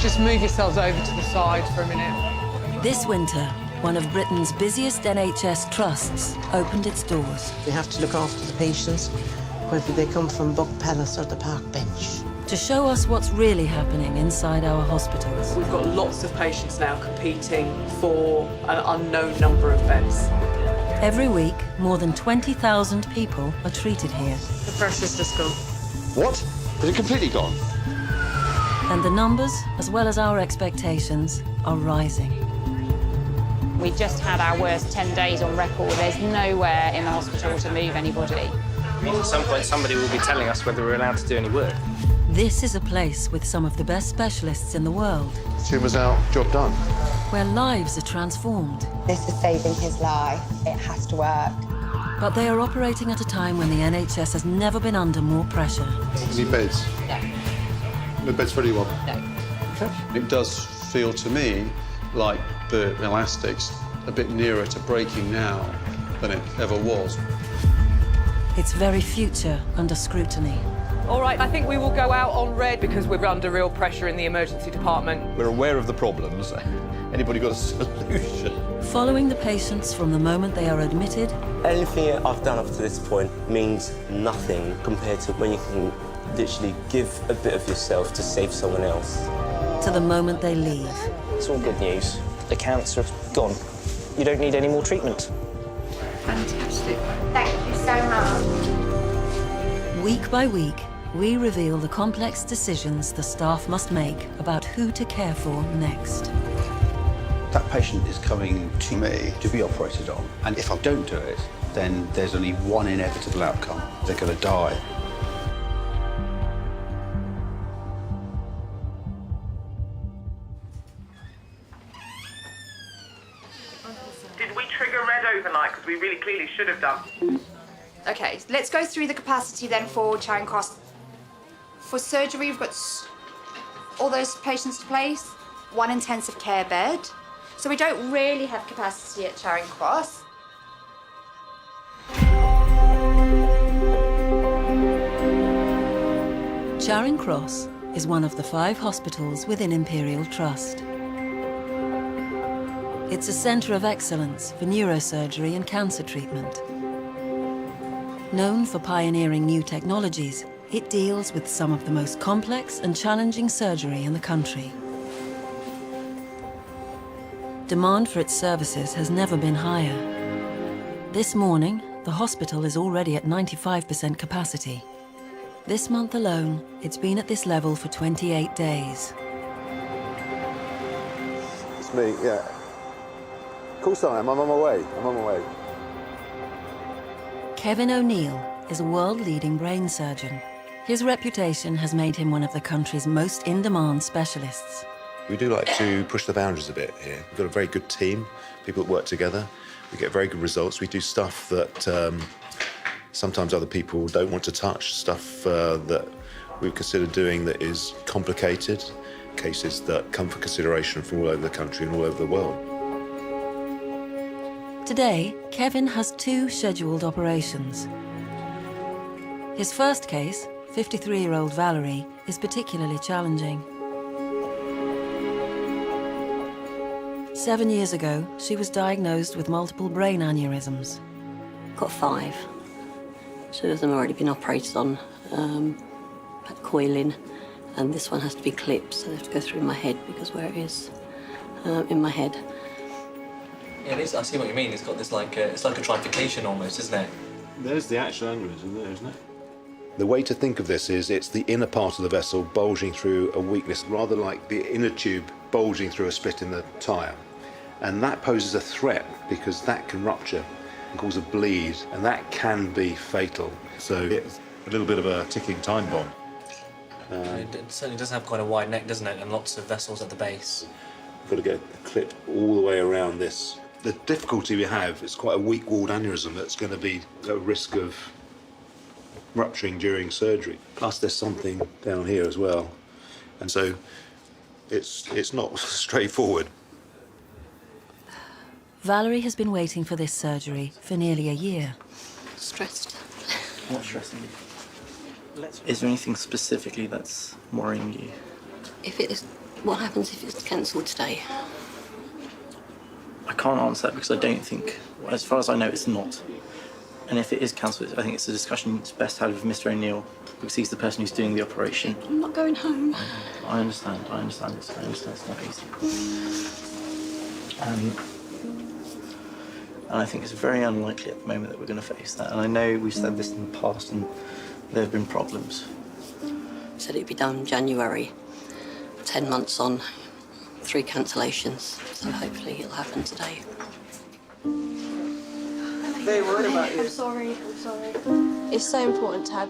Just move yourselves over to the side for a minute. This winter, one of Britain's busiest NHS trusts opened its doors. We have to look after the patients, whether they come from Buck Palace or the Park Bench. To show us what's really happening inside our hospitals. We've got lots of patients now competing for an unknown number of beds. Every week, more than 20,000 people are treated here. The pressure's just gone. What? Is it completely gone? And the numbers, as well as our expectations, are rising. We just had our worst 10 days on record. There's nowhere in the hospital to move anybody. I mean, at some point, somebody will be telling us whether we're allowed to do any work. This is a place with some of the best specialists in the world, Tumour's out, job done. where lives are transformed. This is saving his life. It has to work. But they are operating at a time when the NHS has never been under more pressure. Any beds? No. No beds for anyone? No. It does feel to me like the elastic's a bit nearer to breaking now than it ever was. Its very future under scrutiny. All right, I think we will go out on red because we're under real pressure in the emergency department. We're aware of the problems. Anybody got a solution? Following the patients from the moment they are admitted Anything I've done up to this point means nothing compared to when you can literally give a bit of yourself to save someone else. to the moment they leave. It's all good news. The cancer's gone. You don't need any more treatment. Fantastic. Thank you so much. Week by week, we reveal the complex decisions the staff must make about who to care for next. That patient is coming to me to be operated on, and if I don't do it, then there's only one inevitable outcome. They're going to die. Did we trigger red overnight? Because we really clearly should have done. Okay, let's go through the capacity then for Charing Cross. For surgery, we've got all those patients to place, one intensive care bed. So we don't really have capacity at Charing Cross. Charing Cross is one of the 5 hospitals within Imperial Trust. It's a centre of excellence for neurosurgery and cancer treatment. Known for pioneering new technologies, it deals with some of the most complex and challenging surgery in the country. Demand for its services has never been higher. This morning, the hospital is already at 95% capacity. This month alone, it's been at this level for 28 days. It's me, yeah. Of course I am. I'm on my way. I'm on my way. Kevin O'Neill is a world-leading brain surgeon. His reputation has made him one of the country's most in-demand specialists. We do like to push the boundaries a bit here. We've got a very good team, people that work together. We get very good results. We do stuff that sometimes other people don't want to touch, stuff that we consider doing that is complicated, cases that come for consideration from all over the country and all over the world. Today, Kevin has 2 scheduled operations. His first case, 53-year-old Valerie, is particularly challenging. 7 years ago, she was diagnosed with multiple brain aneurysms. Got 5. 2 of them have already been operated on, had coiling, and this one has to be clipped, so they have to go through my head because where it is in my head. Yeah, it is. I see what you mean. It's got this it's like a trifurcation almost, isn't it? There's the actual aneurysm there, isn't it? The way to think of this is it's the inner part of the vessel bulging through a weakness, rather like the inner tube bulging through a split in the tyre. And that poses a threat because that can rupture and cause a bleed, and that can be fatal. So it's a little bit of a ticking time bomb. It certainly does have quite a wide neck, doesn't it? And lots of vessels at the base. Got to get a clip all the way around this. The difficulty we have is quite a weak-walled aneurysm that's going to be at risk of rupturing during surgery. Plus there's something down here as well. And so it's not straightforward. Valerie has been waiting for this surgery for nearly a year. Stressed. What's stressing you? Is there anything specifically that's worrying you? If it What happens if it's cancelled today? I can't answer that because I don't think, as far as I know, it's not. And if it is cancelled, I think it's a discussion that's best had with Mr. O'Neill because he's the person who's doing the operation. I'm not going home. I understand. It's not easy. And I think it's very unlikely at the moment that we're going to face that. And I know we've said this in the past and there have been problems. Said it'd be done in January. 10 months on, 3 cancellations. So hopefully it'll happen today. Very worried about you. I'm sorry. It's so important to have.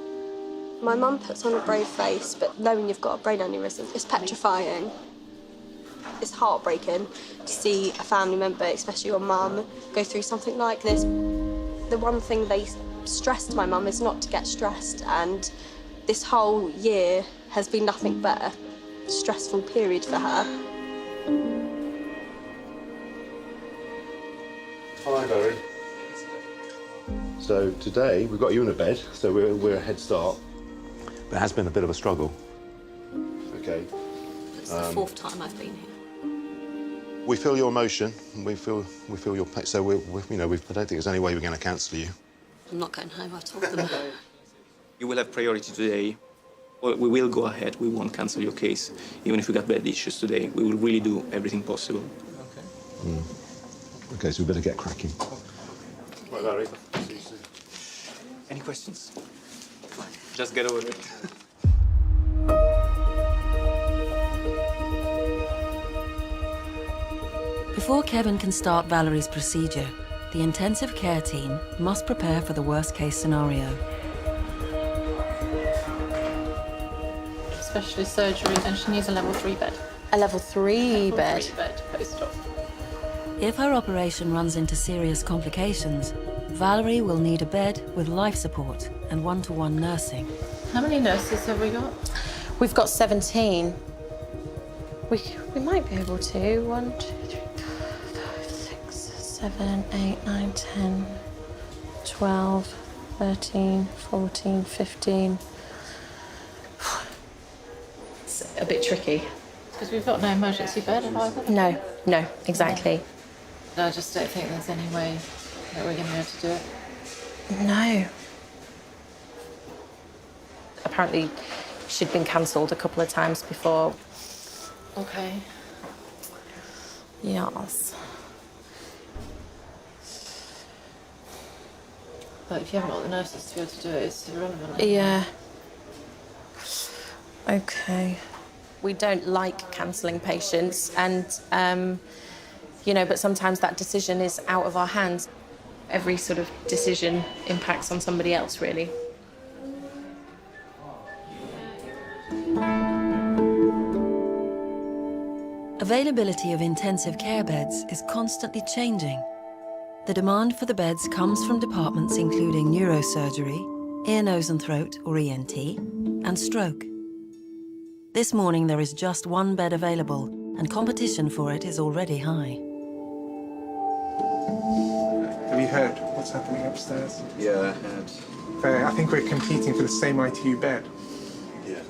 My mum puts on a brave face, but knowing you've got a brain aneurysm, it's petrifying. It's heartbreaking to see a family member, especially your mum, go through something like this. The one thing they stressed my mum is not to get stressed, and this whole year has been nothing but a stressful period for her. Hi, Barry. So today we've got you in a bed, so we're a head start. But it has been a bit of a struggle. Okay. It's the 4th time I've been here. We feel your emotion. We feel your pain. So I don't think there's any way we're going to cancel you. I'm not going home, I've told them. You will have priority today. Well, we will go ahead. We won't cancel your case. Even if we got bad issues today, we will really do everything possible. Okay. Okay, so we better get cracking. Right, Larry. See you soon. Any questions? Just get over it. Before Kevin can start Valerie's procedure, the intensive care team must prepare for the worst-case scenario. Specialist surgery, and she needs a level 3 bed. A level 3 bed? 3 bed, post-op. If her operation runs into serious complications, Valerie will need a bed with life support and one-to-one nursing. How many nurses have we got? We've got 17. We might be able to. 1, 2, 3, 4, 5, 6, 7, 8, 9, 10, 12, 13, 14, 15. It's a bit tricky. Because we've got no emergency bed either. No, exactly. I just don't think there's any way that we're going to be able to do it. No. Apparently, she'd been cancelled a couple of times before. Okay. Yes. But if you haven't got the nurses to be able to do it, it's irrelevant. Yeah. Okay. We don't like cancelling patients, and, but sometimes that decision is out of our hands. Every sort of decision impacts on somebody else, really. Availability of intensive care beds is constantly changing. The demand for the beds comes from departments including neurosurgery, ear, nose and throat, or ENT, and stroke. This morning there is just 1 bed available, and competition for it is already high. Have you heard what's happening upstairs? Yeah, I heard. I think we're competing for the same ITU bed. Yeah.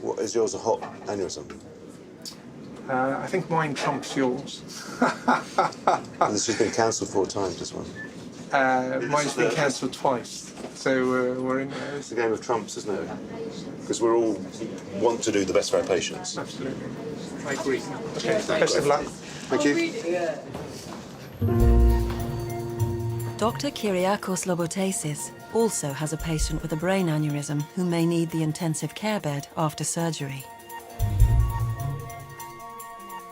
What, is yours a hot aneurysm? I think mine trumps yours. And this has been cancelled 4 times, this one. Mine's been cancelled twice, so we're in there. It's a game of trumps, isn't it? Because we all want to do the best for our patients. Absolutely. I agree. Okay, best of luck. Thank you. Dr. Kyriakos Lobotasis also has a patient with a brain aneurysm who may need the intensive care bed after surgery.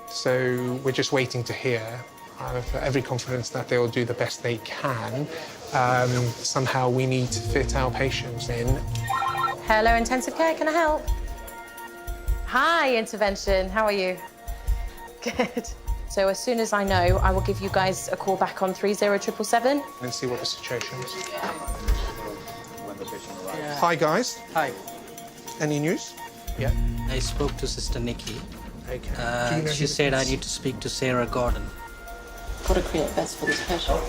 So we're just waiting to hear. I have every confidence that they'll do the best they can. Somehow we need to fit our patients in. Hello, intensive care, can I help? Hi, intervention, how are you? Good. So as soon as I know, I will give you guys a call back on 30777. And see what the situation is. Hi, guys. Hi. Any news? Yeah. I spoke to Sister Nikki. Okay. Do you know She said I need to speak to Sarah Gordon. Got to create beds for this patient.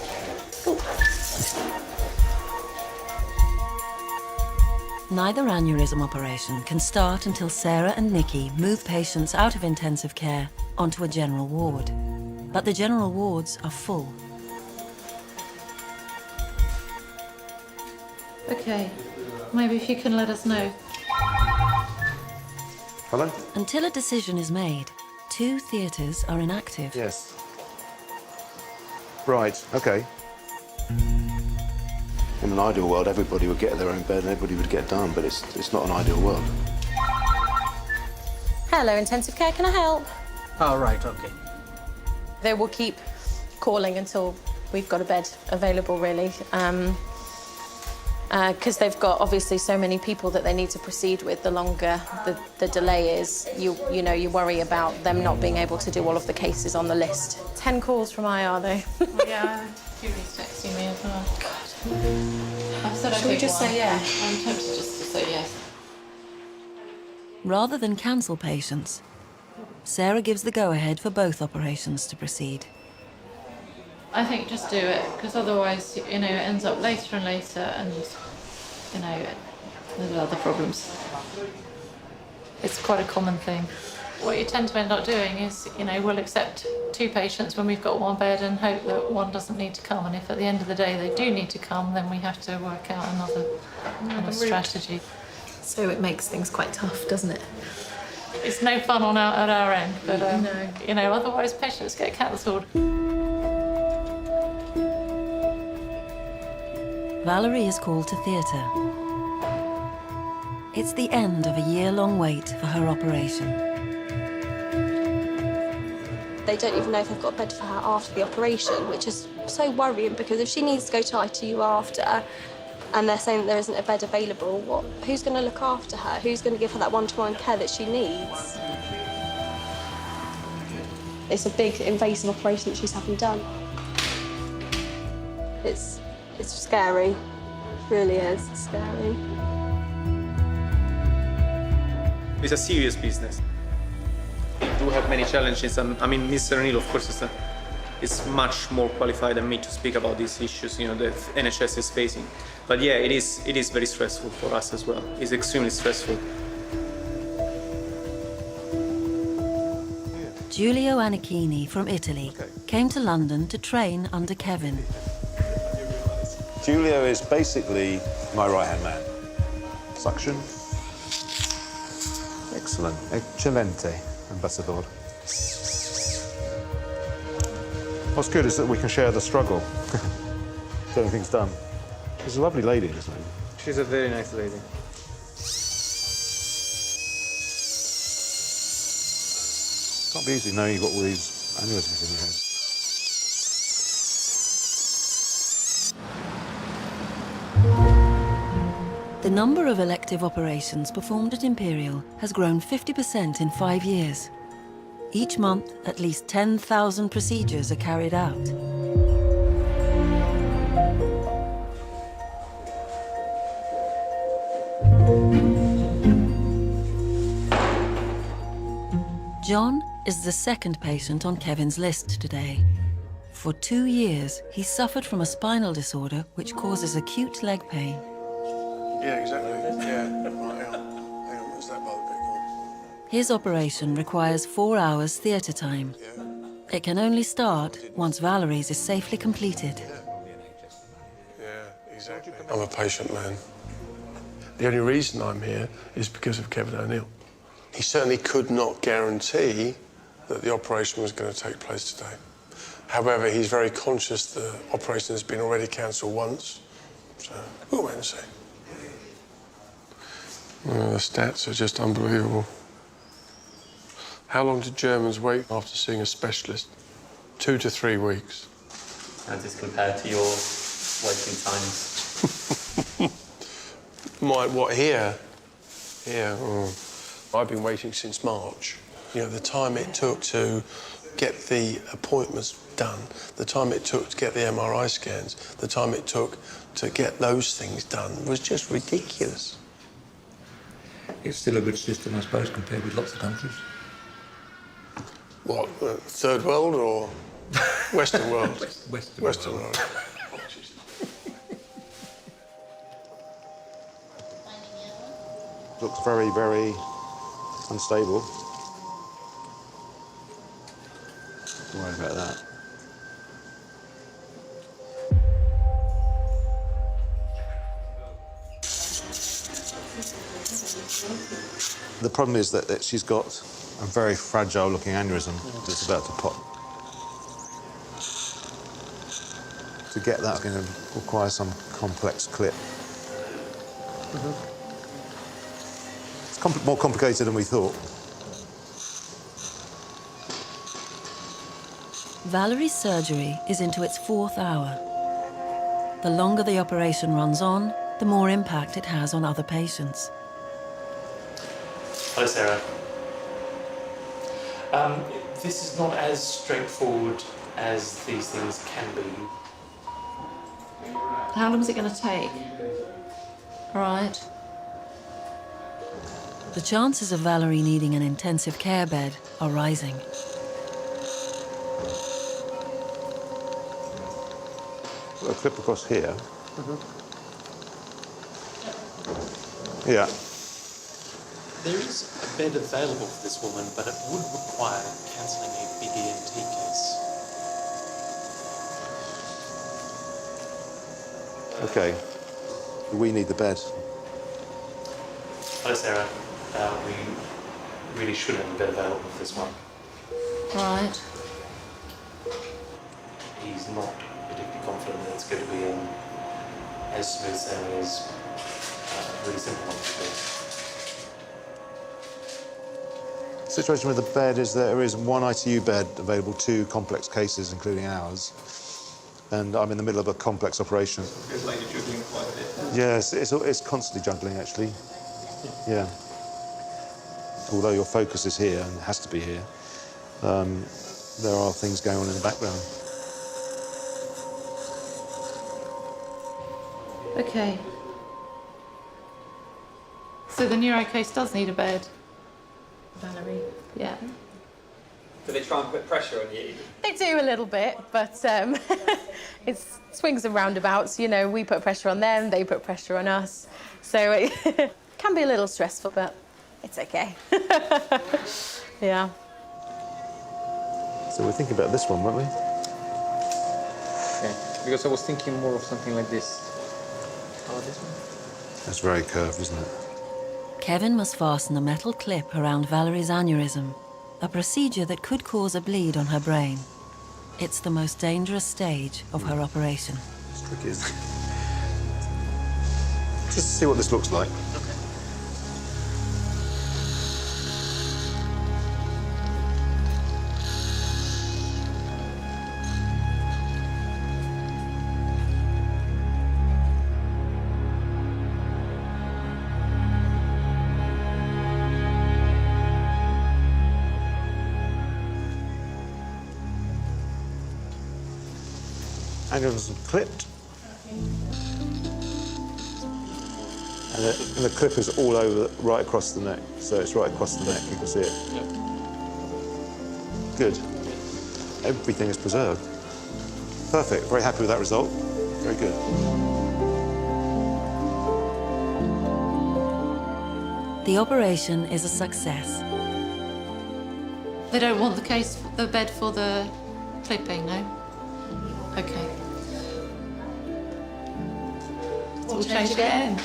Neither aneurysm operation can start until Sarah and Nikki move patients out of intensive care onto a general ward. But the general wards are full. Okay, maybe if you can let us know. Hello? Until a decision is made, 2 theatres are inactive. Yes. Right, okay. In an ideal world, everybody would get their own bed and everybody would get done, but it's not an ideal world. Hello, intensive care, can I help? Oh, right, okay. They will keep calling until we've got a bed available, really. Because they've got, obviously, so many people that they need to proceed with, the longer the delay is, you know, you worry about them not being able to do all of the cases on the list. 10 calls from IR, though. Yeah, Julie's texting me as well. God. I've said Should we just say yes? I'm tempted just to say yes. Rather than cancel patients, Sarah gives the go-ahead for both operations to proceed. I think just do it, because otherwise, you know, it ends up later and later, and, you know, there's other problems. It's quite a common thing. What you tend to end up doing is, you know, we'll accept 2 patients when we've got 1 bed and hope that 1 doesn't need to come. And if at the end of the day they do need to come, then we have to work out another strategy. So it makes things quite tough, doesn't it? It's no fun at our end, but, No. you know, otherwise patients get cancelled. Valerie is called to theatre. It's the end of a year-long wait for her operation. They don't even know if they've got a bed for her after the operation, which is so worrying, because if she needs to go to ITU after, and they're saying that there isn't a bed available, who's going to look after her? Who's going to give her that one-to-one care that she needs? It's a big invasive operation that she's having done. It's scary. It really is scary. It's a serious business. We do have many challenges. I mean, Mr. O'Neill, of course, is much more qualified than me to speak about these issues, you know, that NHS is facing. But yeah, it is very stressful for us as well. It's extremely stressful. Giulio Annichini from Italy came to London to train under Kevin. Giulio is basically my right-hand man. Suction. Excellent. Eccellente, Ambassador. What's good is that we can share the struggle. Getting things done. She's a lovely lady, isn't she? She's a very nice lady. Can't be easy knowing you've got all these aneurysms in your head. The number of elective operations performed at Imperial has grown 50% in 5 years. Each month, at least 10,000 procedures are carried out. John is the second patient on Kevin's list today. For 2 years, he suffered from a spinal disorder which causes acute leg pain. Yeah, exactly. Yeah. Right, hang on. Where's that bother bit? His operation requires 4 hours theatre time. It can only start once Valerie's is safely completed. Yeah, exactly. I'm a patient man. The only reason I'm here is because of Kevin O'Neill. He certainly could not guarantee that the operation was going to take place today. However, he's very conscious the operation has been already cancelled once. So we'll wait and see. The stats are just unbelievable. How long did Germans wait after seeing a specialist? 2 to 3 weeks. How does this compare to your waiting times? What, here? Here, I've been waiting since March. You know, the time it took to get the appointments done, the time it took to get the MRI scans, the time it took to get those things done was just ridiculous. It's still a good system, I suppose, compared with lots of countries. What, third world or Western world? Western world. looks very, very unstable. Don't worry about that. The problem is that she's got a very fragile-looking aneurysm that's about to pop. To get that, it's going to require some complex clip. It's more complicated than we thought. Valerie's surgery is into its 4th hour. The longer the operation runs on, the more impact it has on other patients. Hello, Sarah. This is not as straightforward as these things can be. How long is it going to take? Right. The chances of Valerie needing an intensive care bed are rising. Got a clip across here. Yeah. There is a bed available for this woman, but it would require cancelling a big ENT case. OK. We need the bed. Hello, Sarah. We really should have a bed available for this one. Right. He's not particularly confident that it's going to be as smooth sailing as a really simple one to do. The situation with the bed is that there is one ITU bed available, 2 complex cases, including ours. And I'm in the middle of a complex operation. Feels like you're juggling quite a bit. Yes, it's constantly juggling, actually. Yeah. Although your focus is here and has to be here, there are things going on in the background. Okay. So the neuro case does need a bed. Valerie. Yeah. Do they try and put pressure on you? They do a little bit, but it's swings and roundabouts. You know, we put pressure on them, they put pressure on us. So it can be a little stressful, but it's okay. Yeah. So we're thinking about this one, weren't we? Okay, because I was thinking more of something like this. Oh, this one? That's very curved, isn't it? Kevin must fasten a metal clip around Valerie's aneurysm, a procedure that could cause a bleed on her brain. It's the most dangerous stage of her operation. It's tricky, isn't it? Just to see what this looks like. Aneurysm clipped. And the clip is all over, right across the neck. So it's right across the neck, you can see it. Yep. Good. Everything is preserved. Perfect, very happy with that result. Very good. The operation is a success. They don't want the bed for the clipping, no? Okay. We'll change again.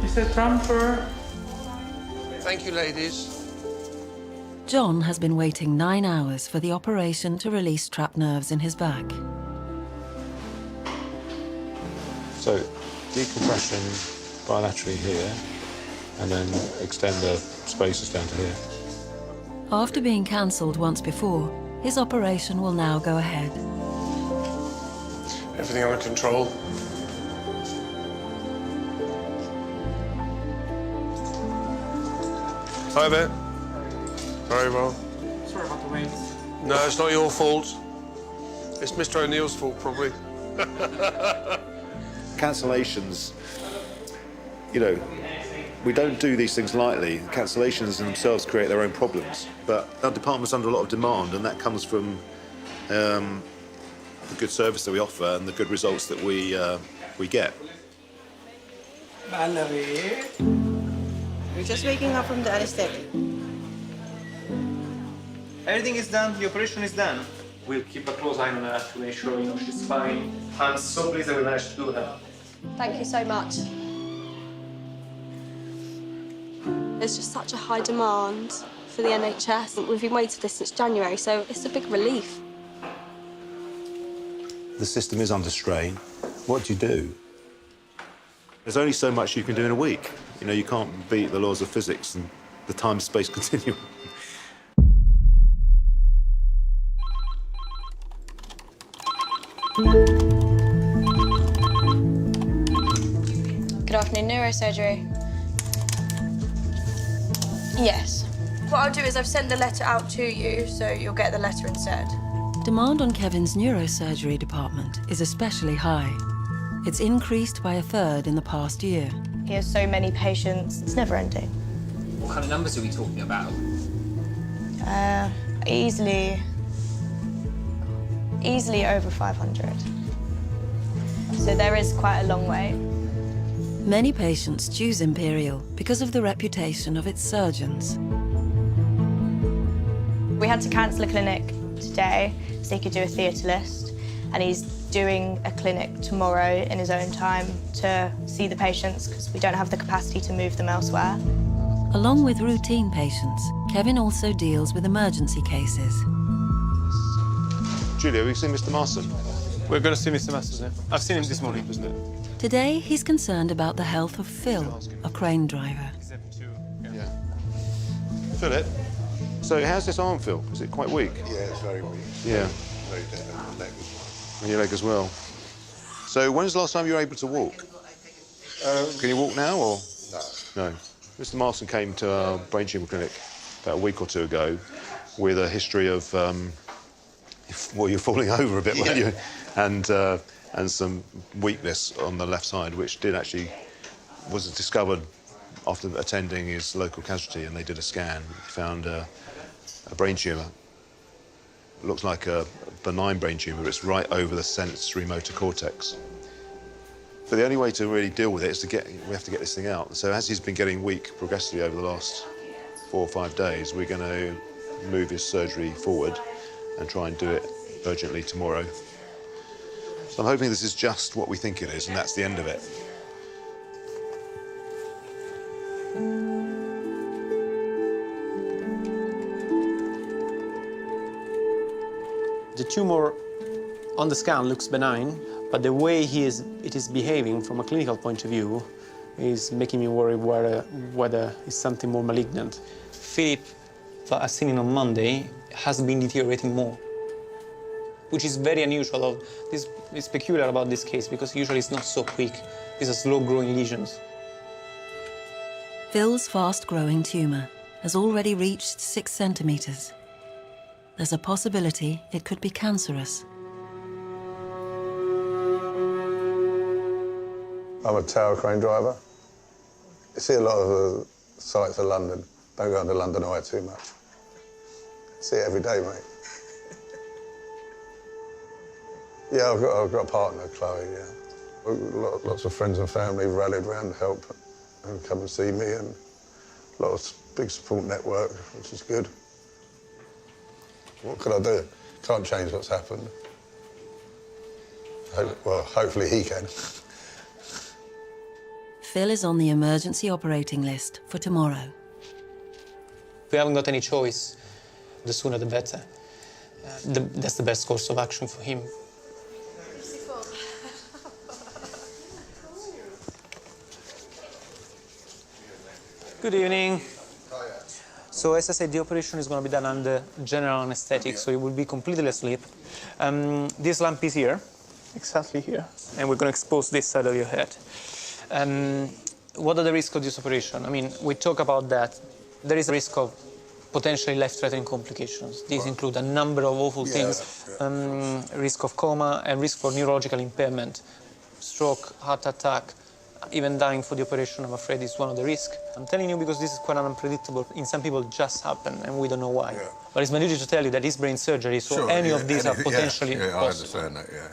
Mr. Trumper. Thank you, ladies. John has been waiting 9 hours for the operation to release trapped nerves in his back. So, decompression bilaterally here, and then extend the spaces down to here. After being cancelled once before, his operation will now go ahead. Everything under control. Hi there. Very well. Sorry about the wait. No, it's not your fault. It's Mr. O'Neill's fault, probably. Cancellations, you know, We don't do these things lightly. Cancellations in themselves create their own problems. But our department's under a lot of demand, and that comes from the good service that we offer and the good results that we get. Valerie. We're just waking up from the anesthetic. Everything is done, the operation is done. We'll keep a close eye on her to make sure she's fine. I'm so pleased that we managed to do that. Thank you so much. There's just such a high demand for the NHS. We've been waiting for this since January, so it's a big relief. The system is under strain. What do you do? There's only so much you can do in a week. You know, you can't beat the laws of physics and the time-space continuum. Good afternoon, neurosurgery. Yes. What I'll do is I've sent the letter out to you, so you'll get the letter instead. Demand on Kevin's neurosurgery department is especially high. It's increased by 1/3 in the past year. He has so many patients, it's never ending. What kind of numbers are we talking about? Easily over 500. So there is quite a long way. Many patients choose Imperial because of the reputation of its surgeons. We had to cancel a clinic today so he could do a theatre list, and he's doing a clinic tomorrow in his own time to see the patients because we don't have the capacity to move them elsewhere. Along with routine patients, Kevin also deals with emergency cases. Julia, have you seen Mr. Marston? We're going to see Mr. Masters now. I've seen him this morning, isn't it? Today, he's concerned about the health of Phil, a crane driver. Yeah. Philip, so how's this arm feel? Is it quite weak? Yeah, it's very weak. Yeah. Very dead on my leg as well. And your leg as well. So when's the last time you were able to walk? Can you walk now, or? No. No. Mr. Marston came to our brain tumour clinic about a week or two ago with a history of, well, you're falling over a bit, weren't you? And some weakness on the left side, which was discovered after attending his local casualty, and they did a scan. They found a brain tumour. It looks like a benign brain tumour, but it's right over the sensory motor cortex. But the only way to really deal with it is we have to get this thing out. So as he's been getting weak progressively over the last 4 or 5 days, we're going to move his surgery forward and try and do it urgently tomorrow. So I'm hoping this is just what we think it is, and that's the end of it. The tumor on the scan looks benign, but the way it is behaving from a clinical point of view is making me worry whether it's something more malignant. Philip, that I've seen him on Monday, has been deteriorating more, which is very unusual. This is peculiar about this case because usually it's not so quick. These are slow-growing lesions. Phil's fast-growing tumour has already reached 6 centimetres. There's a possibility it could be cancerous. I'm a tower crane driver. You see a lot of sights of London. Don't go under London Eye too much. See it every day, mate. Yeah, I've got a partner, Chloe, yeah. Lots of friends and family rallied around to help and come and see me, and a lot of big support network, which is good. What could I do? Can't change what's happened. Well, hopefully he can. Phil is on the emergency operating list for tomorrow. We haven't got any choice. The sooner the better. That's the best course of action for him. Good evening. So as I said, the operation is going to be done under general anesthetic, so you will be completely asleep. This lamp is here, exactly here, and we're going to expose this side of your head. What are the risks of this operation? I mean, we talk about that. There is a risk of potentially life-threatening complications. These include a number of awful things, risk of coma and risk for neurological impairment, stroke, heart attack, Even dying for the operation, I'm afraid, is one of the risks. I'm telling you because this is quite unpredictable. In some people, it just happen, and we don't know why. Yeah. But it's my duty to tell you that it's brain surgery, so Sure, any yeah, of these are potentially Yeah, I possible. understand that, yeah.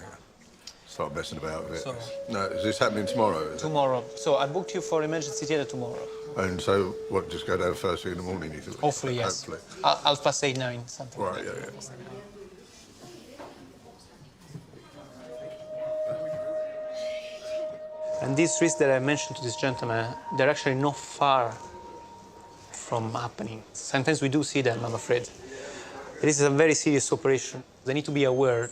Start messing about with it. So- No, is this happening tomorrow? Is it? Tomorrow. So I booked you for emergency theatre tomorrow. And so, what, just go down first thing in the morning, you think? Hopefully, yes. Hopefully. 8:30, 9, something. Right, yeah. And these risks that I mentioned to this gentleman, they're actually not far from happening. Sometimes we do see them, I'm afraid. This is a very serious operation. They need to be aware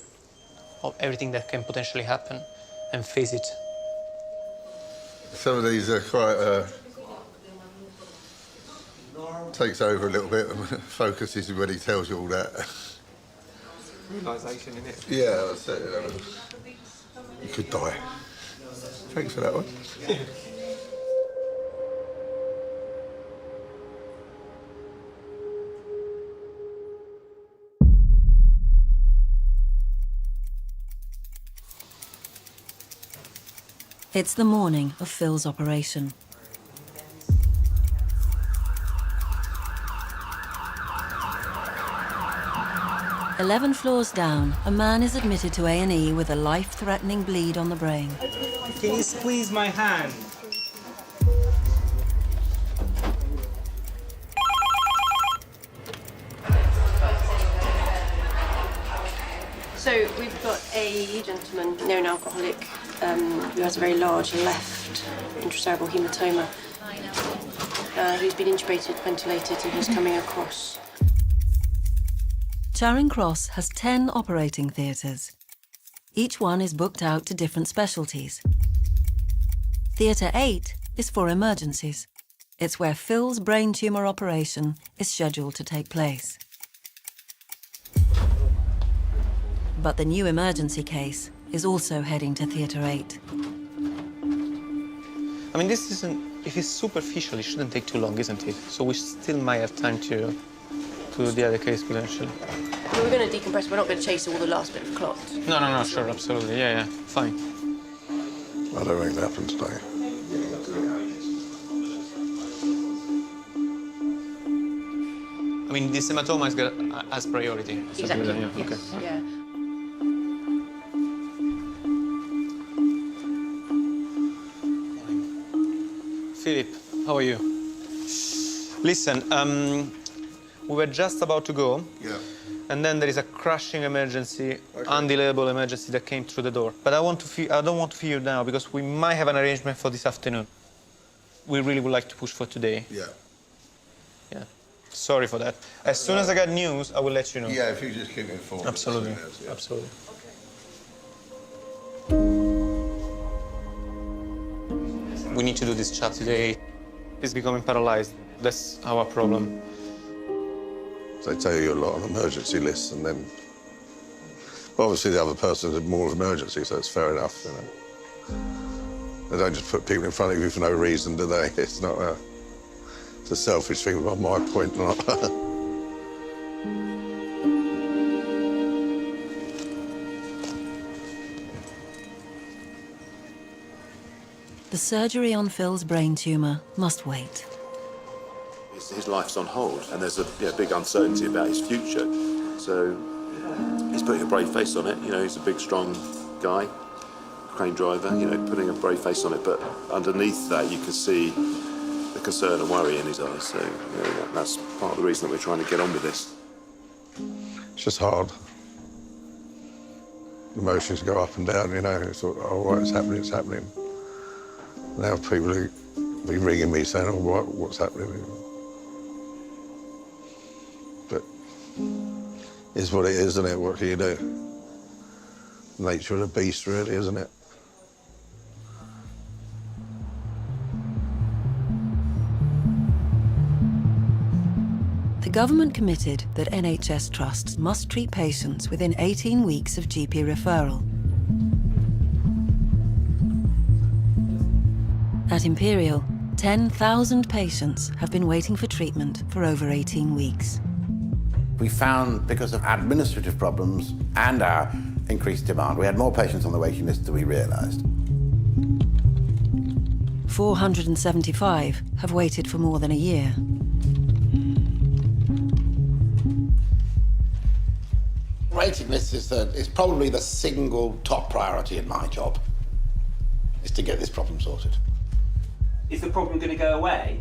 of everything that can potentially happen and face it. Some of these are quite, takes over a little bit and focuses when he tells you all that. Realisation, innit? Yeah, that's it. You could die. Thanks for that one. It's the morning of Phil's operation. "11 floors down, a man is admitted to A&E with a life-threatening bleed on the brain. Can you squeeze my hand? So we've got a gentleman, known alcoholic, who has a very large left intracerebral hematoma, who's been intubated, ventilated, and who's coming across. Charing Cross has 10 operating theatres. Each one is booked out to different specialties. Theatre 8 is for emergencies. It's where Phil's brain tumour operation is scheduled to take place. But the new emergency case is also heading to Theatre 8. I mean, this isn't, if it's superficial, it shouldn't take too long, isn't it? So we still might have time to do the other case potentially. We're going to decompress, we're not going to chase all the last bit of clot. No, sure, absolutely, yeah, fine. I don't think that happened today. I mean, this hematoma is got as priority. Exactly, Yeah, yes, okay. yeah. Philip, how are you? Listen, we were just about to go. Yeah. And then there is a crushing emergency, undelayable emergency that came through the door. But I don't want to fear you now because we might have an arrangement for this afternoon. We really would like to push for today. Yeah. Yeah. Sorry for that. As soon as I got news, I will let you know. Yeah, if you just keep me informed. Absolutely. as soon as, yeah. Absolutely. We need to do this chat today. He's becoming paralyzed. That's our problem. They tell you a lot on emergency lists, and then well, obviously the other person is more of emergency, so it's fair enough, you know. They don't just put people in front of you for no reason, do they? It's not it's a selfish thing on my point, not. The surgery on Phil's brain tumour must wait. His life's on hold, and there's a big uncertainty about his future. So he's putting a brave face on it. You know, he's a big, strong guy, crane driver. You know, putting a brave face on it. But underneath that, you can see the concern and worry in his eyes. So you know, that's part of the reason that we're trying to get on with this. It's just hard. Emotions go up and down, you know. It's all, oh, right, it's happening, it's happening. Now people be ringing me saying, oh, what's happening? But it's what it is, isn't it? What can you do? Nature of the beast, really, isn't it? The government committed that NHS trusts must treat patients within 18 weeks of GP referral. At Imperial, 10,000 patients have been waiting for treatment for over 18 weeks. We found, because of administrative problems and our increased demand, we had more patients on the waiting list than we realised. 475 have waited for more than a year. Waiting lists is probably the single top priority in my job, is to get this problem sorted. Is the problem going to go away?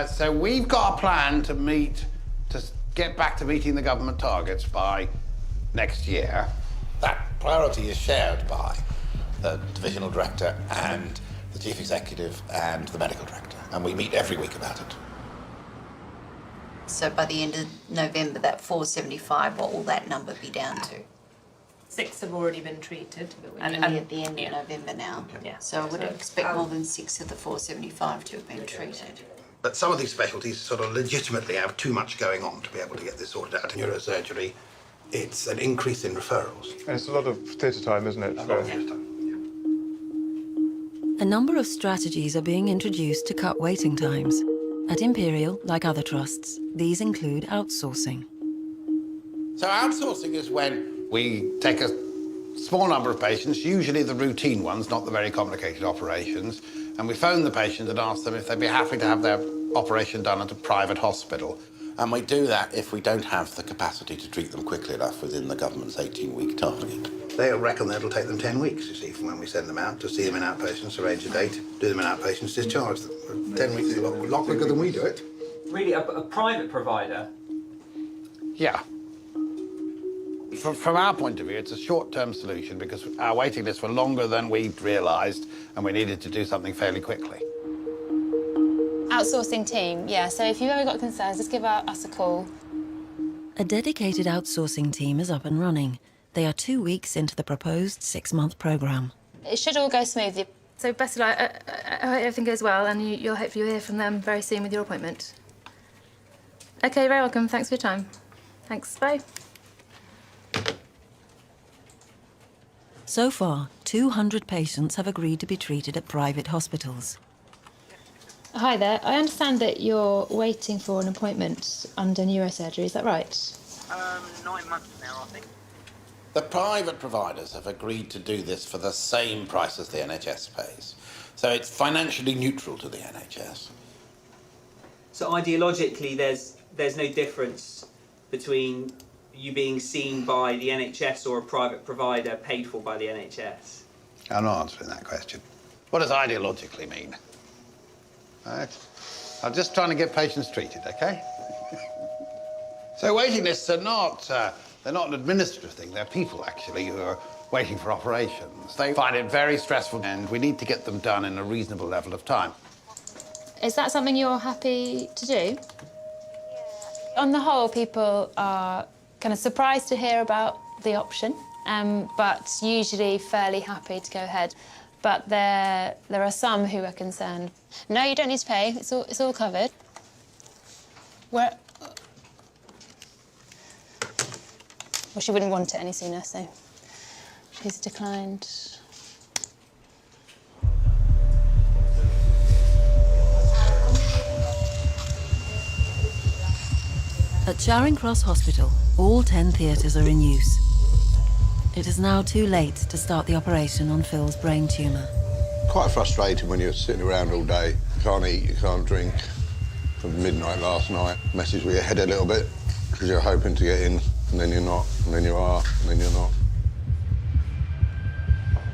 So we've got a plan to get back to meeting the government targets by next year. That priority is shared by the divisional director and the chief executive and the medical director, and we meet every week about it. So by the end of November, that 475, what will that number be down to? 6 have already been treated. And at the end of November now. Yeah. So I would expect more than 6 of the 475 to have been treated. But some of these specialties sort of legitimately have too much going on to be able to get this sorted out. Neurosurgery, it's an increase in referrals. And it's a lot of theatre time, isn't it? A lot of theatre time. A number of strategies are being introduced to cut waiting times. At Imperial, like other trusts, these include outsourcing. So outsourcing is when we take a small number of patients, usually the routine ones, not the very complicated operations, and we phone the patient and ask them if they'd be happy to have their operation done at a private hospital. And we do that if we don't have the capacity to treat them quickly enough within the government's 18-week target. They reckon that it'll take them 10 weeks, you see, from when we send them out to see them in outpatients, arrange a date, do them in outpatients, discharge them. 10 weeks is a lot quicker than we do it. Really, a private provider? Yeah. From our point of view, it's a short-term solution because our waiting lists were longer than we'd realised and we needed to do something fairly quickly. Outsourcing team, yeah. So if you've ever got concerns, just give us a call. A dedicated outsourcing team is up and running. They are 2 weeks into the proposed 6-month programme. It should all go smoothly. So best of luck. I hope everything goes well, and you'll hopefully hear from them very soon with your appointment. Okay, very welcome. Thanks for your time. Thanks. Bye. So far, 200 patients have agreed to be treated at private hospitals. Hi there. I understand that you're waiting for an appointment under neurosurgery. Is that right? 9 months now, I think. The private providers have agreed to do this for the same price as the NHS pays. So it's financially neutral to the NHS. So ideologically, there's no difference between you being seen by the NHS or a private provider paid for by the NHS? I'm not answering that question. What does ideologically mean? Right. I'm just trying to get patients treated, OK? So waiting lists are not, they're not an administrative thing. They're people, actually, who are waiting for operations. They find it very stressful, and we need to get them done in a reasonable level of time. Is that something you're happy to do? On the whole, people are kind of surprised to hear about the option, but usually fairly happy to go ahead. But there are some who are concerned. No, you don't need to pay. It's all covered. Well, she wouldn't want it any sooner, so she's declined. At Charing Cross Hospital, all 10 theatres are in use. It is now too late to start the operation on Phil's brain tumour. Quite frustrating when you're sitting around all day. You can't eat, you can't drink. From midnight last night, messes with your head a little bit because you're hoping to get in, and then you're not, and then you are, and then you're not.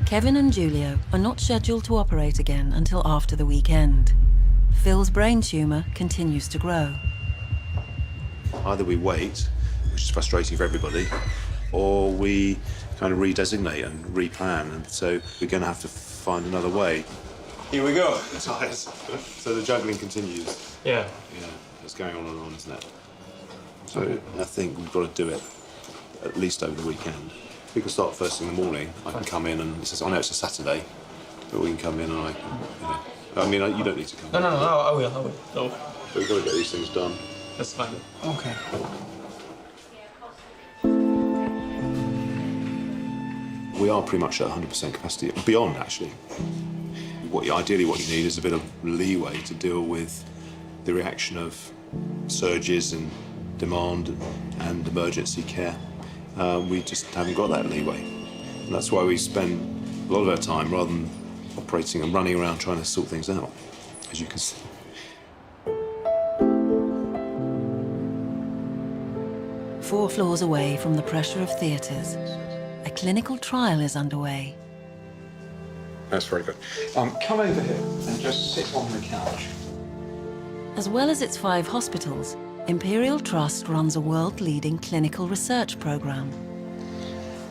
Kevin and Julio are not scheduled to operate again until after the weekend. Phil's brain tumour continues to grow. Either we wait, which is frustrating for everybody, or we kind of redesignate and replan, and so we're going to have to find another way. Here we go. So the juggling continues. Yeah. Yeah, it's going on and on, isn't it? So I think we've got to do it at least over the weekend. We can start first thing in the morning. I can come in and I know it's a Saturday, but we can come in and I can, you know. You don't need to come. No, I will. No. But we've got to get these things done. That's fine. Okay. We are pretty much at 100% capacity, beyond actually. Ideally what you need is a bit of leeway to deal with the reaction of surges and demand and emergency care. We just haven't got that leeway. And that's why we spend a lot of our time, rather than operating and running around trying to sort things out, as you can see. Four floors away from the pressure of theatres, a clinical trial is underway. That's very good. Come over here and just sit on the couch. As well as its 5 hospitals, Imperial Trust runs a world-leading clinical research programme.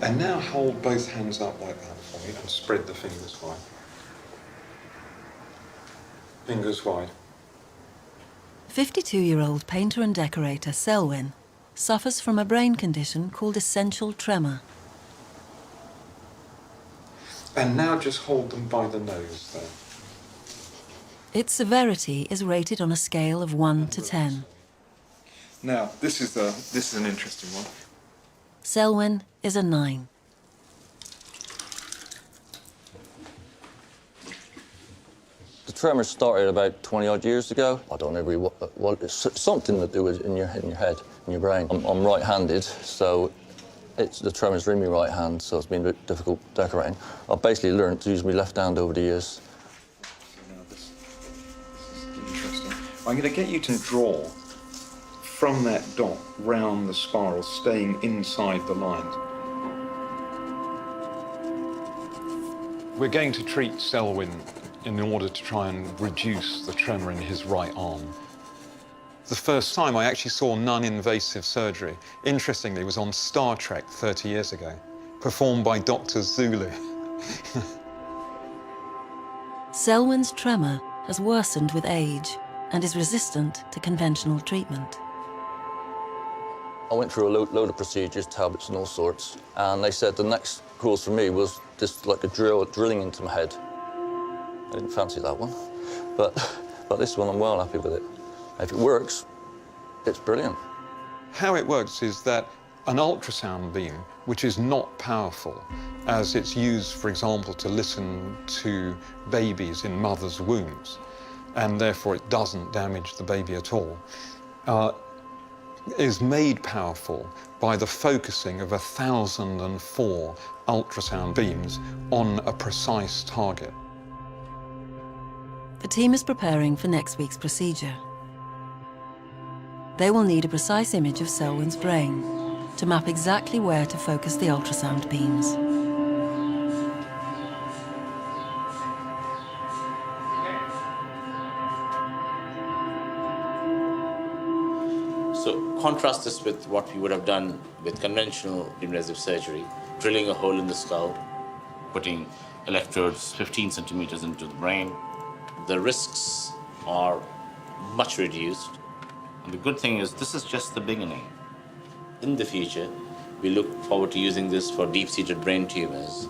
And now hold both hands up like that for me and spread the fingers wide. Fingers wide. 52-year-old painter and decorator Selwyn suffers from a brain condition called essential tremor. And now just hold them by the nose there. Its severity is rated on a scale of 1 to 10. Now, this is an interesting one. Selwyn is a 9. The tremor started about 20 odd years ago. I don't know really what it's something to do with in your head, in your brain. I'm right-handed, so the tremor's in my right hand, so it's been a bit difficult decorating. I've basically learned to use my left hand over the years. Now this is interesting. I'm going to get you to draw from that dot round the spiral, staying inside the lines. We're going to treat Selwyn in order to try and reduce the tremor in his right arm. The first time I actually saw non-invasive surgery, interestingly, was on Star Trek 30 years ago, performed by Dr. Zulu. Selwyn's tremor has worsened with age and is resistant to conventional treatment. I went through a load of procedures, tablets and all sorts, and they said the next course for me was just like a drilling into my head. I didn't fancy that one, but this one I'm well happy with it. If it works, it's brilliant. How it works is that an ultrasound beam, which is not powerful, as it's used, for example, to listen to babies in mothers' wombs, and therefore it doesn't damage the baby at all, is made powerful by the focusing of 1,004 ultrasound beams on a precise target. The team is preparing for next week's procedure. They will need a precise image of Selwyn's brain to map exactly where to focus the ultrasound beams. So contrast this with what we would have done with conventional invasive surgery, drilling a hole in the skull, putting electrodes 15 centimeters into the brain. The risks are much reduced. And the good thing is this is just the beginning. In the future, we look forward to using this for deep-seated brain tumors,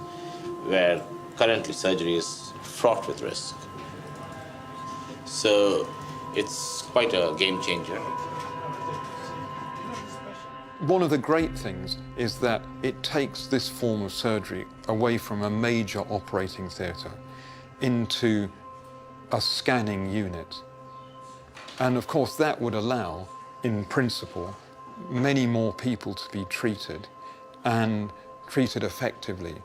where currently surgery is fraught with risk. So it's quite a game changer. One of the great things is that it takes this form of surgery away from a major operating theatre into a scanning unit. And of course that would allow, in principle, many more people to be treated and treated effectively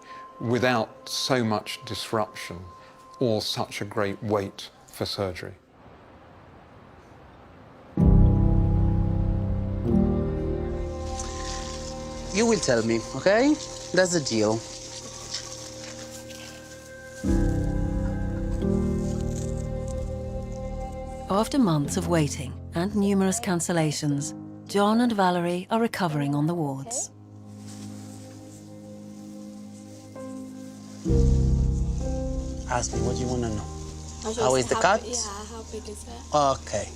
without so much disruption or such a great wait for surgery. You will tell me, okay? That's the deal. After months of waiting and numerous cancellations, John and Valerie are recovering on the wards. Ask me, what do you want to know? How is the cut? Yeah, how big is it? Okay.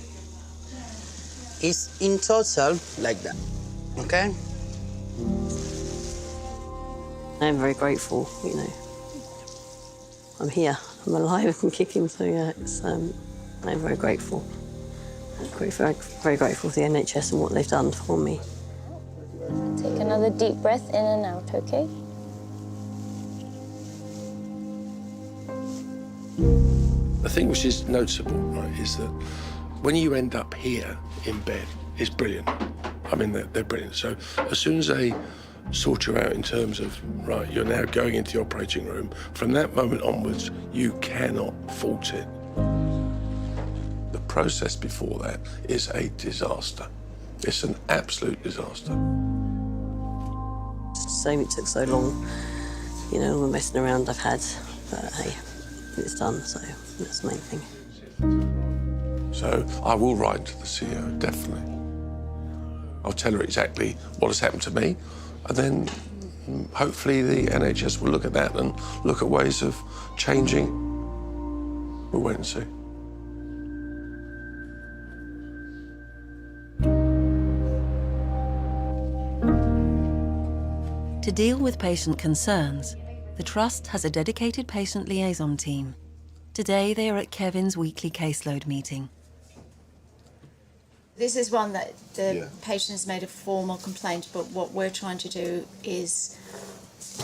It's in total like that, okay? I'm very grateful, you know. I'm here, I'm alive and kicking, so yeah, I'm very grateful. Very grateful to the NHS and what they've done for me. Take another deep breath in and out, okay? The thing which is noticeable, right, is that when you end up here in bed, it's brilliant. I mean, they're brilliant. So as soon as they sort you out in terms of, right, you're now going into the operating room. From that moment onwards, you cannot fault it. The process before that is a disaster. It's an absolute disaster. It's a shame it took so long. You know, all the messing around I've had, but hey, it's done, so that's the main thing. So I will write to the CEO, definitely. I'll tell her exactly what has happened to me, and then hopefully the NHS will look at that and look at ways of changing. We'll wait and see. To deal with patient concerns, the Trust has a dedicated patient liaison team. Today, they are at Kevin's weekly caseload meeting. This is one that the patient has made a formal complaint, but what we're trying to do is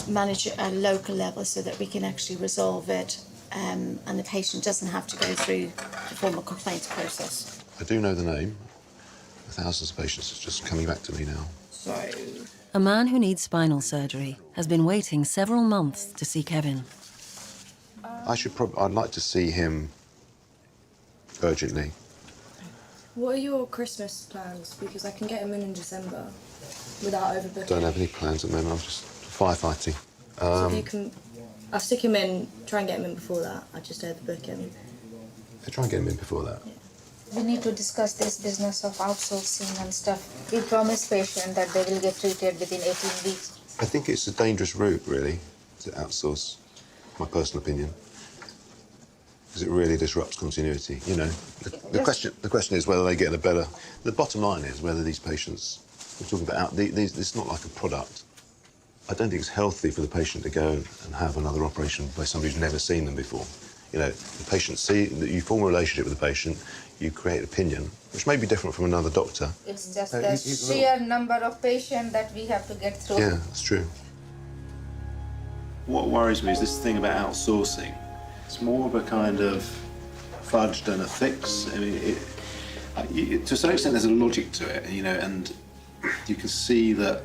manage at a local level so that we can actually resolve it, and the patient doesn't have to go through the formal complaints process. I do know the name. Thousands of patients are just coming back to me now. So, A man who needs spinal surgery has been waiting several months to see Kevin. I'd like to see him urgently. What are your Christmas plans? Because I can get him in December without overbooking. Don't have any plans at the moment. I'm just firefighting. So if you can, I'll stick him in. Try and get him in before that. I just overbook him. Try and get him in before that. We need to discuss this business of outsourcing and stuff. We promise patient that they will get treated within 18 weeks. I think it's a dangerous route, really, to outsource. My personal opinion, because it really disrupts continuity. You know, the question is whether they get a better. The bottom line is whether these patients. We're talking about these. It's not like a product. I don't think it's healthy for the patient to go and have another operation by somebody who's never seen them before. You know, the patient you form a relationship with the patient, you create opinion, which may be different from another doctor. It's just the sheer number of patients that we have to get through. Yeah, that's true. What worries me is this thing about outsourcing. It's more of a kind of fudge than a fix. I mean, to a certain extent, there's a logic to it, you know, and you can see that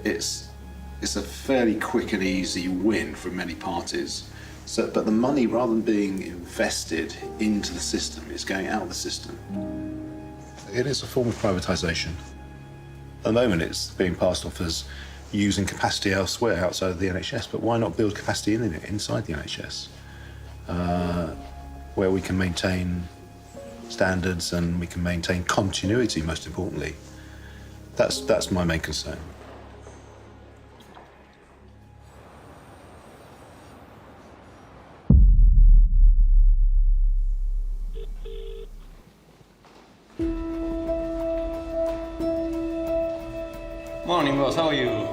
it's a fairly quick and easy win for many parties. So, but the money, rather than being invested into the system, is going out of the system. It is a form of privatisation. At the moment, it's being passed off as using capacity elsewhere outside of the NHS, but why not build capacity inside the NHS, where we can maintain standards and we can maintain continuity, most importantly. That's my main concern. Morning, boss. How are you?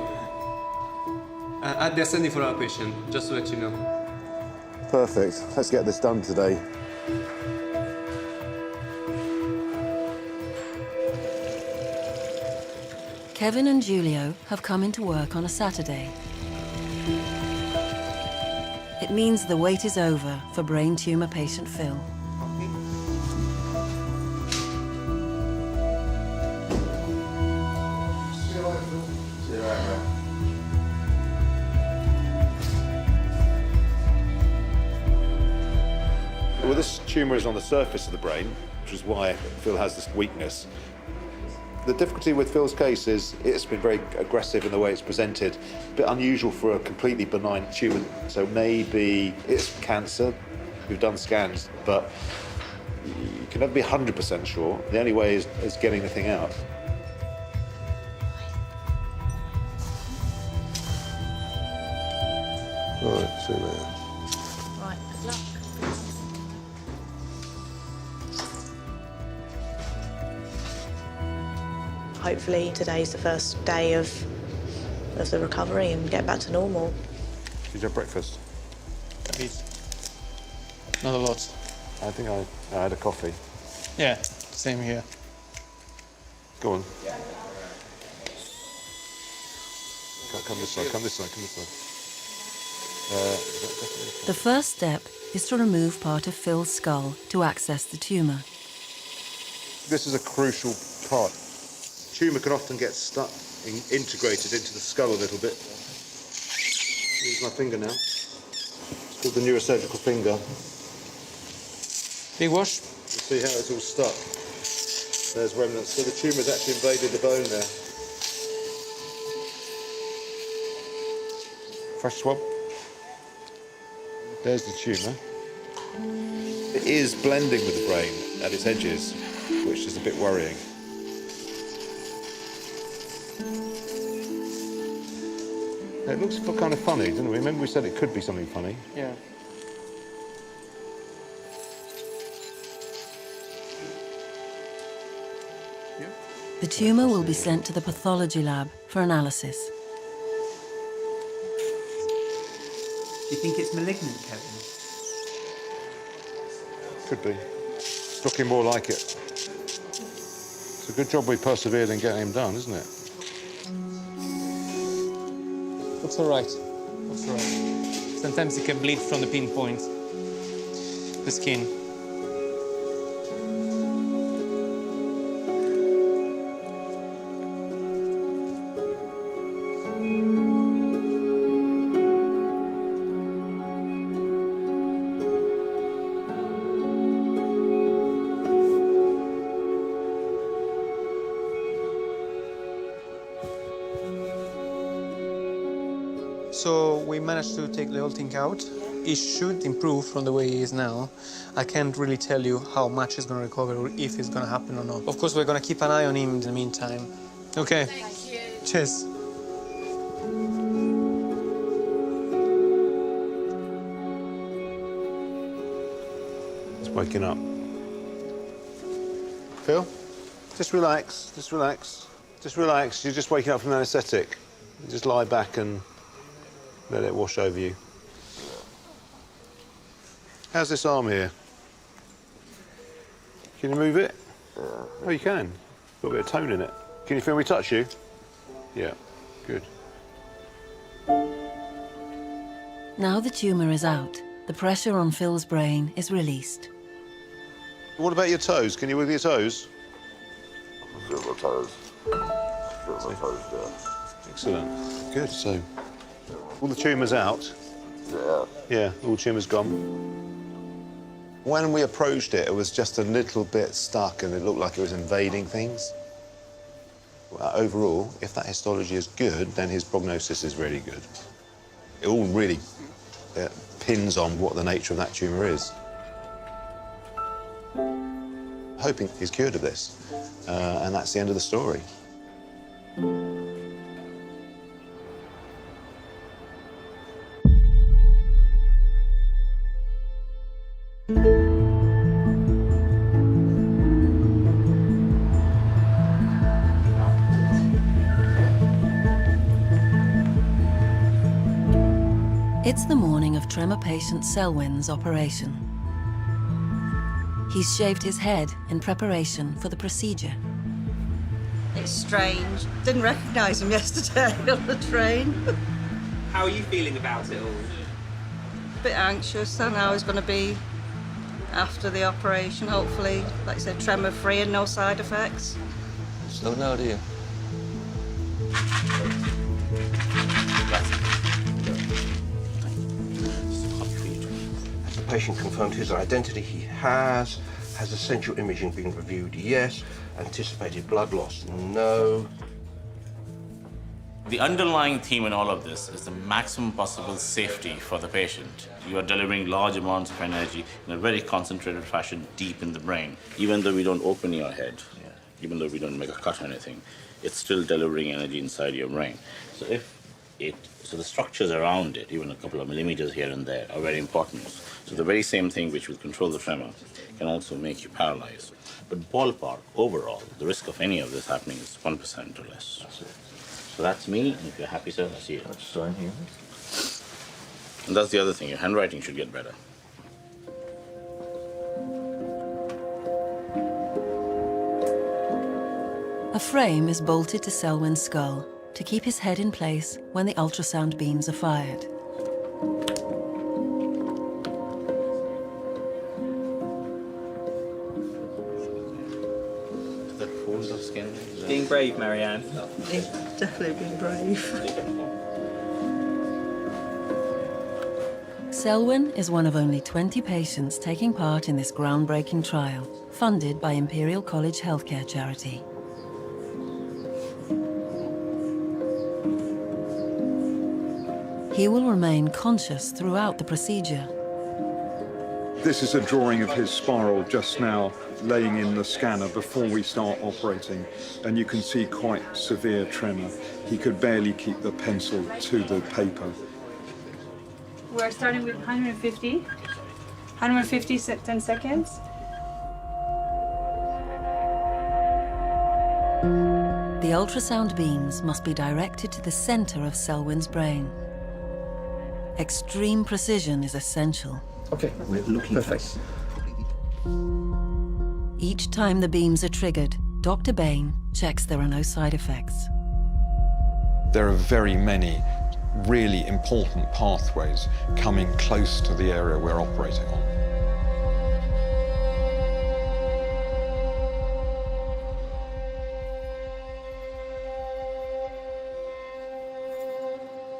They're sending for our patient, just to let you know. Perfect. Let's get this done today. Kevin and Julio have come into work on a Saturday. It means the wait is over for brain tumour patient Phil. Well, this tumour is on the surface of the brain, which is why Phil has this weakness. The difficulty with Phil's case is it's been very aggressive in the way it's presented, a bit unusual for a completely benign tumour. So maybe it's cancer. We've done scans, but you can never be 100% sure. The only way is getting the thing out. Right, see you later. right, good luck. Hopefully today's the first day of the recovery and get back to normal. Did you have breakfast? A bit. Not a lot. I think I had a coffee. Yeah, same here. Go on. Come this side, come this side, come this side. The first step is to remove part of Phil's skull to access the tumour. This is a crucial part. tumour can often get stuck, integrated into the skull a little bit. Use my finger now. It's called the neurosurgical finger. Big wash. You see how it's all stuck? There's remnants. So the tumour's actually invaded the bone there. Fresh swab. There's the tumour. It is blending with the brain at its edges, which is a bit worrying. It looks kind of funny, doesn't it? Remember we said it could be something funny? Yeah. The tumour will be sent to the pathology lab for analysis. Do you think it's malignant, Kevin? Could be. It's looking more like it. It's a good job we persevered in getting him done, isn't it? Looks all right. Looks all right. Sometimes it can bleed from the pinpoint, the skin. So we managed to take the whole thing out. It should improve from the way it is now. I can't really tell you how much he's going to recover or if it's going to happen or not. Of course, we're going to keep an eye on him in the meantime. Okay. Thank you. Cheers. It's waking up. Phil, just relax, just relax. Just relax. You're just waking up from an anaesthetic. Just lie back and let it wash over you. How's this arm here? Can you move it? Oh, you can. Got a bit of tone in it. Can you feel me touch you? Yeah, good. Now the tumour is out, the pressure on Phil's brain is released. What about your toes? Can you wiggle your toes? Feel my toes. Feel my toes down. Excellent. Good. So, all the tumour's out. Yeah. Yeah, all the tumour's gone. When we approached it, it was just a little bit stuck and it looked like it was invading things. Overall, if that histology is good, then his prognosis is really good. It all really pins on what the nature of that tumour is. Hoping he's cured of this, and that's the end of the story. It's the morning of tremor patient Selwyn's operation. He's shaved his head in preparation for the procedure. It's strange. Didn't recognise him yesterday on the train. How are you feeling about it all? A bit anxious. I don't know how it's going to be after the operation. Hopefully, like I said, tremor-free and no side effects. So now do you? Has the patient confirmed his identity? He has. Has essential imaging been reviewed? Yes. Anticipated blood loss? No. The underlying theme in all of this is the maximum possible safety for the patient. You are delivering large amounts of energy in a very concentrated fashion deep in the brain. Even though we don't open your head, even though we don't make a cut or anything, it's still delivering energy inside your brain. So so the structures around it, even a couple of millimeters here and there, are very important. So the very same thing which will control the tremor can also make you paralyzed. But ballpark, overall, the risk of any of this happening is 1% or less. So that's me, and if you're happy, sir, I see it. Let's sign here. And that's the other thing, your handwriting should get better. A frame is bolted to Selwyn's skull to keep his head in place when the ultrasound beams are fired. That fold of skin? being brave, Marianne. He's definitely been brave. Selwyn is one of only 20 patients taking part in this groundbreaking trial, funded by Imperial College Healthcare Charity. He will remain conscious throughout the procedure. This is a drawing of his spiral just now laying in the scanner before we start operating, and you can see quite severe tremor. He could barely keep the pencil to the paper. We're starting with 150. 150, 10 seconds. The ultrasound beams must be directed to the center of Selwyn's brain. Extreme precision is essential. Okay, we're looking perfect. Each time the beams are triggered, Dr. Bain checks there are no side effects. There are very many really important pathways coming close to the area we're operating on.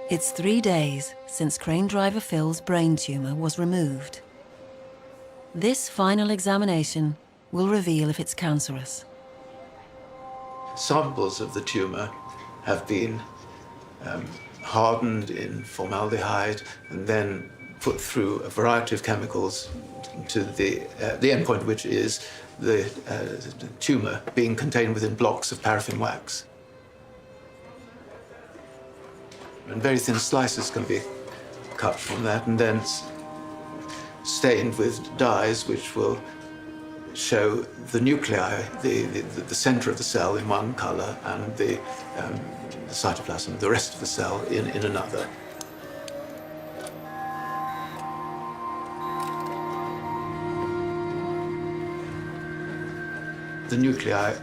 It's 3 days since crane driver Phil's brain tumor was removed. This final examination will reveal if it's cancerous. Samples of the tumor have been hardened in formaldehyde and then put through a variety of chemicals to the endpoint, which is the tumor being contained within blocks of paraffin wax. And very thin slices can be cut from that and then stained with dyes which will show the nuclei, the center of the cell in one color and the cytoplasm, the rest of the cell in another. The nuclei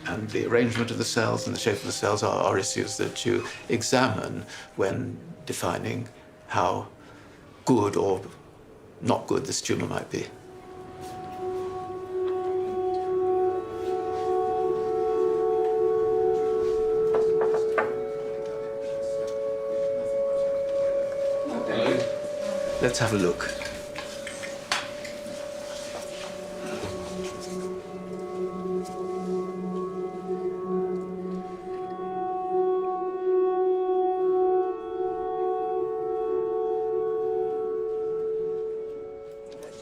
and the arrangement of the cells and the shape of the cells are issues that you examine when defining how good or not good this tumor might be. Let's have a look.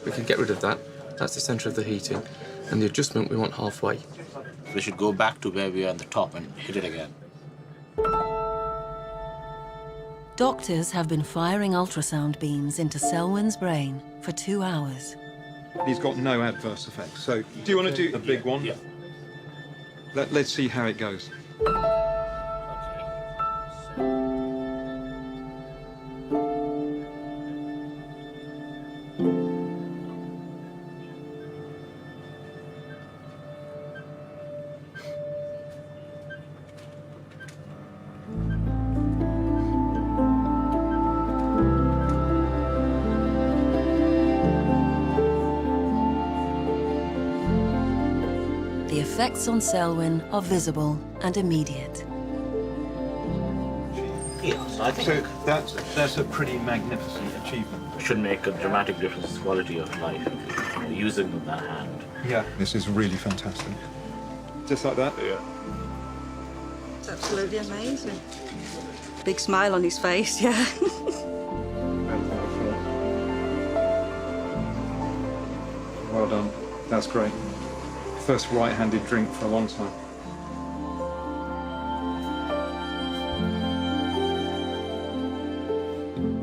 We can get rid of that. That's the center of the heating. And the adjustment we want halfway. We should go back to where we are on the top and hit it again. Doctors have been firing ultrasound beams into Selwyn's brain for 2 hours. He's got no adverse effects. So, do you want to do a big one? Yeah. Let's see how it goes. The effects on Selwyn are visible and immediate. Yes, I think that's a pretty magnificent achievement. Should make a dramatic difference in quality of life using that hand. Yeah, this is really fantastic. Just like that? Yeah. It's absolutely amazing. Big smile on his face, yeah. Well done. That's great. First right-handed drink for a long time.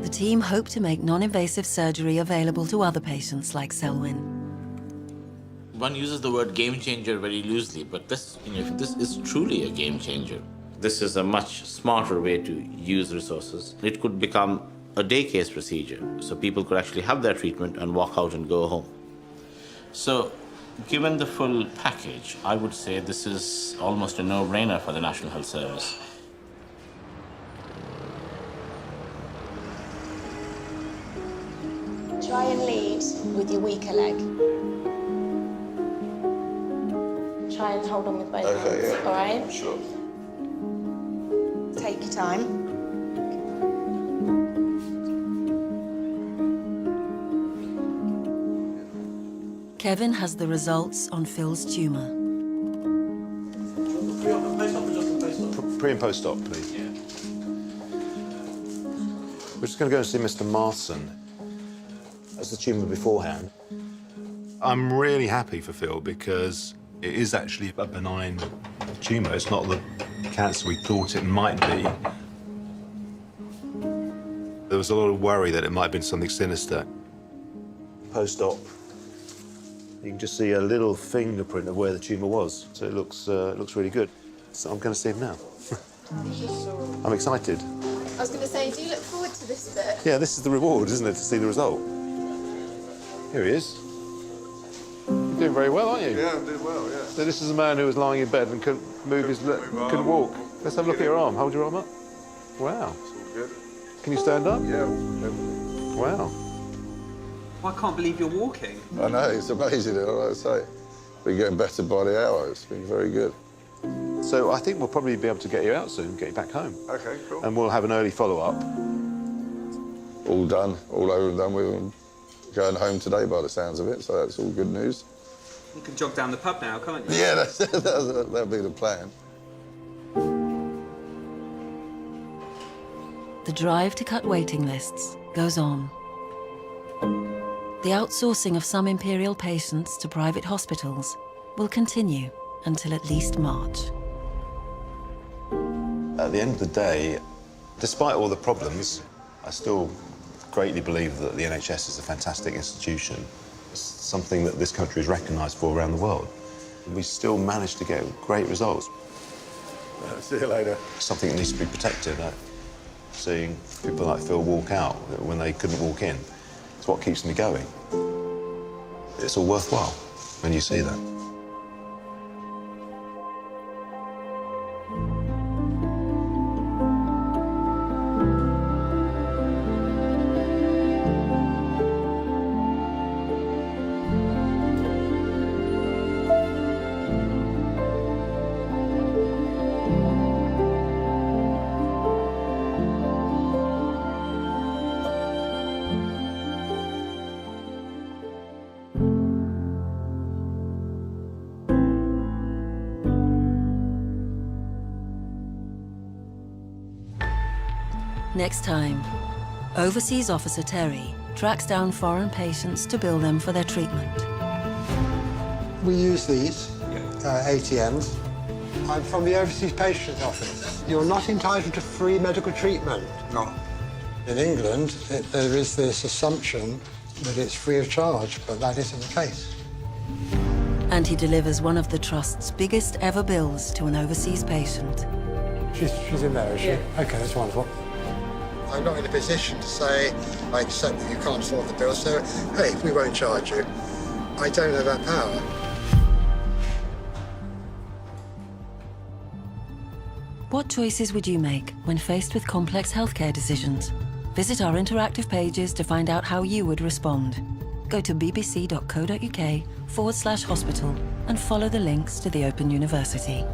The team hope to make non-invasive surgery available to other patients like Selwyn. One uses the word game changer very loosely, but this is truly a game changer. This is a much smarter way to use resources. It could become a day case procedure, so people could actually have their treatment and walk out and go home. So, given the full package, I would say this is almost a no-brainer for the National Health Service. Try and lead with your weaker leg. try and hold on with both Okay, hands, yeah. all right? Sure. Take your time. Kevin has the results on Phil's tumour. Pre and post-op, please. We're just going to go and see Mr. Marson. That's the tumour beforehand. I'm really happy for Phil because it is actually a benign tumour. It's not the cancer we thought it might be. There was a lot of worry that it might have been something sinister. Post-op, you can just see a little fingerprint of where the tumour was. So it looks really good. So I'm going to see him now. I'm excited. I was going to say, do you look forward to this bit? Yeah, this is the reward, isn't it, to see the result? Here he is. You're doing very well, aren't you? Yeah, I'm doing well, yeah. So this is a man who was lying in bed and couldn't move his leg, couldn't walk. Let's have a look at your arm. Hold your arm up. Wow. It's all good. Can you stand up? Yeah. Wow. I can't believe you're walking. I know, it's amazing, like I say. We're getting better by the hour. It's been very good. So I think we'll probably be able to get you out soon, get you back home. Okay, cool. And we'll have an early follow-up. All done, all over and done with, and going home today by the sounds of it, so that's all good news. You can jog down the pub now, can't you? Yeah, that'll be the plan. The drive to cut waiting lists goes on. The outsourcing of some Imperial patients to private hospitals will continue until at least March. At the end of the day, despite all the problems, I still greatly believe that the NHS is a fantastic institution. It's something that this country is recognised for around the world. We still manage to get great results. See you later. Something that needs to be protected. Seeing people like Phil walk out when they couldn't walk in, it's what keeps me going. It's all worthwhile when you see that. Next time, Overseas Officer Terry tracks down foreign patients to bill them for their treatment. We use these ATMs. I'm from the Overseas Patients Office. You're not entitled to free medical treatment. No. In England, there is this assumption that it's free of charge, but that isn't the case. And he delivers one of the Trust's biggest ever bills to an overseas patient. She's in there, is she? Yeah. OK, that's wonderful. I'm not in a position to say, I accept that you can't afford the bill, so, hey, we won't charge you. I don't have that power. What choices would you make when faced with complex healthcare decisions? Visit our interactive pages to find out how you would respond. Go to bbc.co.uk/hospital and follow the links to the Open University.